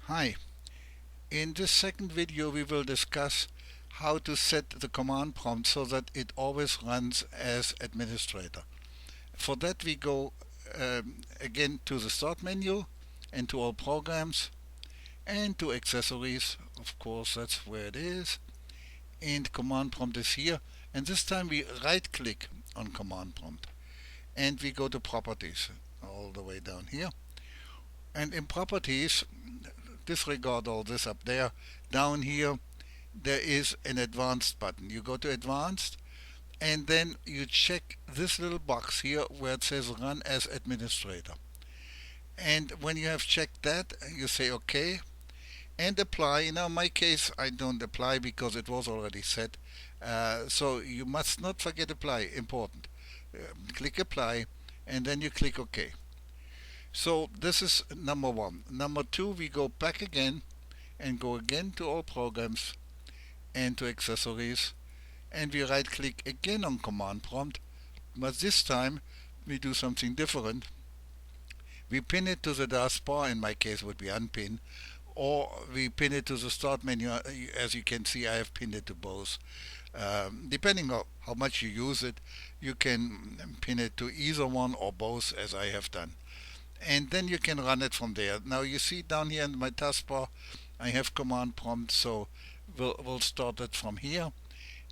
Hi, in this second video we will discuss how to set the command prompt so that it always runs as administrator. For that we go again to the start menu and to all programs and to accessories, of course that's where it is, and command prompt is here, and this time we right click on command prompt and we go to properties all the way down here, and in properties disregard all this up there. Down here there is an advanced button. You go to advanced and then you check this little box here where it says run as administrator. And when you have checked that, you say OK and apply. Now in my case I don't apply because it was already set. So you must not forget apply, important. Click apply and then you click OK. So this is number one. Number two, we go back again and go again to all programs and to accessories, and we right click again on command prompt, but this time we do something different. We pin it to the taskbar, in my case would be unpin, or we pin it to the start menu. As you can see, I have pinned it to both. Depending on how much you use it, you can pin it to either one or both, as I have done. And then you can run it from there. Now you see down here in my taskbar I have command prompt, so we'll start it from here,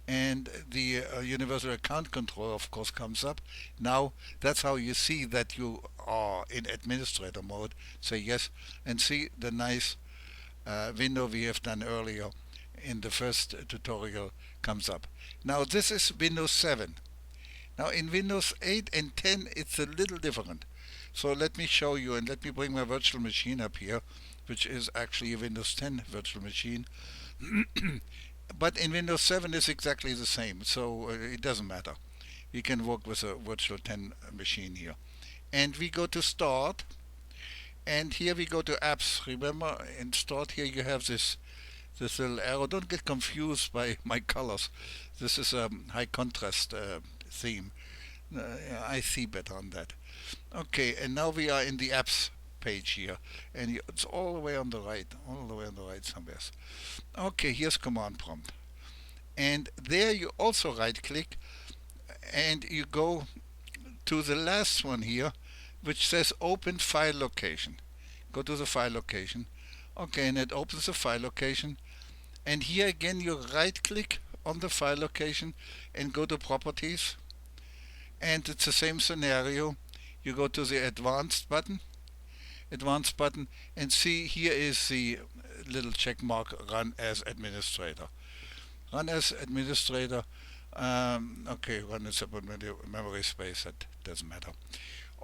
and the universal account control of course comes up. Now that's how you see that you are in administrator mode. Say yes and see the nice window we have done earlier in the first tutorial comes up. Now this is Windows 7. Now in Windows 8 and 10 it's a little different. So let me show you, and let me bring my virtual machine up here, which is actually a Windows 10 virtual machine. But in Windows 7 it's exactly the same, so it doesn't matter. You can work with a virtual 10 machine here. And we go to start, and here we go to apps. Remember, in start here you have this little arrow. Don't get confused by my colors. This is a high contrast theme. I see better on that. Okay, and now we are in the apps page here, and it's all the way on the right, somewhere. Okay, here's command prompt, and there you also right click and you go to the last one here, which says open file location. Go to the file location. Okay, and it opens the file location, and here again you right click on the file location and go to properties, and it's the same scenario. You go to the advanced button, and see here is the little check mark, run as administrator. Run as administrator. Okay, run as separate memory space, that doesn't matter.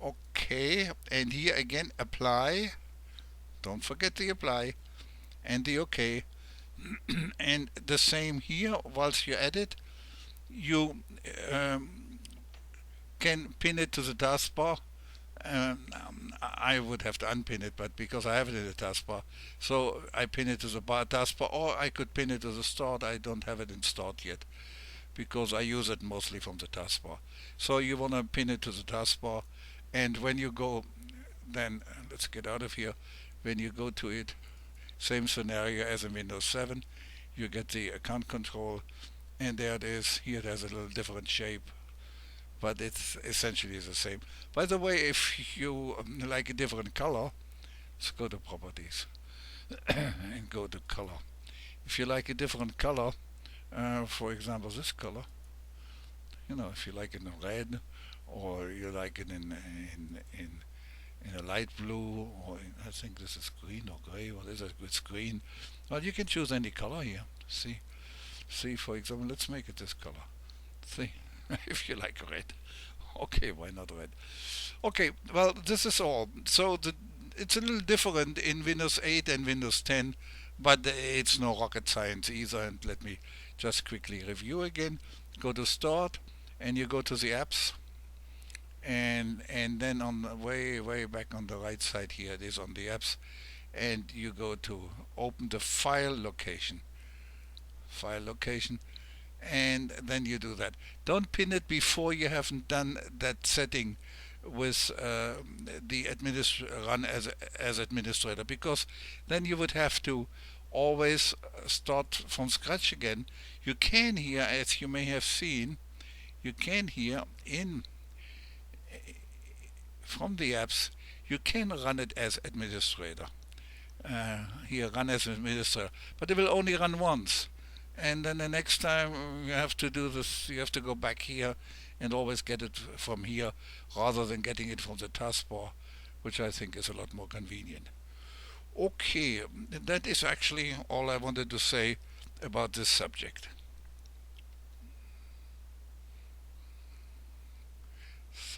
Okay, and here again apply. Don't forget the apply and the OK. And the same here, whilst you edit, you can pin it to the taskbar. I would have to unpin it, but because I have it in the taskbar, so I pin it to the taskbar, or I could pin it to the start. I don't have it in start yet because I use it mostly from the taskbar. So you want to pin it to the taskbar, and when you go, then let's get out of here. When you go to it, same scenario as in Windows 7, you get the account control, and there it is. Here it has a little different shape, but it's essentially the same. By the way, if you like a different color, let's go to properties and go to color. If you like a different color, for example this color, if you like it in red, or you like it in a light blue, or I think this is green or gray. What is it? It's green. Well, you can choose any color here. See, for example, let's make it this color. See, if you like red. Okay, why not red? Okay, well, this is all. So it's a little different in Windows 8 and Windows 10, but it's no rocket science either. And let me just quickly review again. Go to start, and you go to the apps, and then on the way back on the right side here, it is on the apps, and you go to open the file location, and then you do that. Don't pin it before you haven't done that setting with the run as administrator, because then you would have to always start from scratch again. You can here, as you may have seen, you can here in from the apps, you can run it as administrator. Here, run as administrator, but it will only run once. And then the next time you have to do this, you have to go back here and always get it from here rather than getting it from the taskbar, which I think is a lot more convenient. Okay, that is actually all I wanted to say about this subject.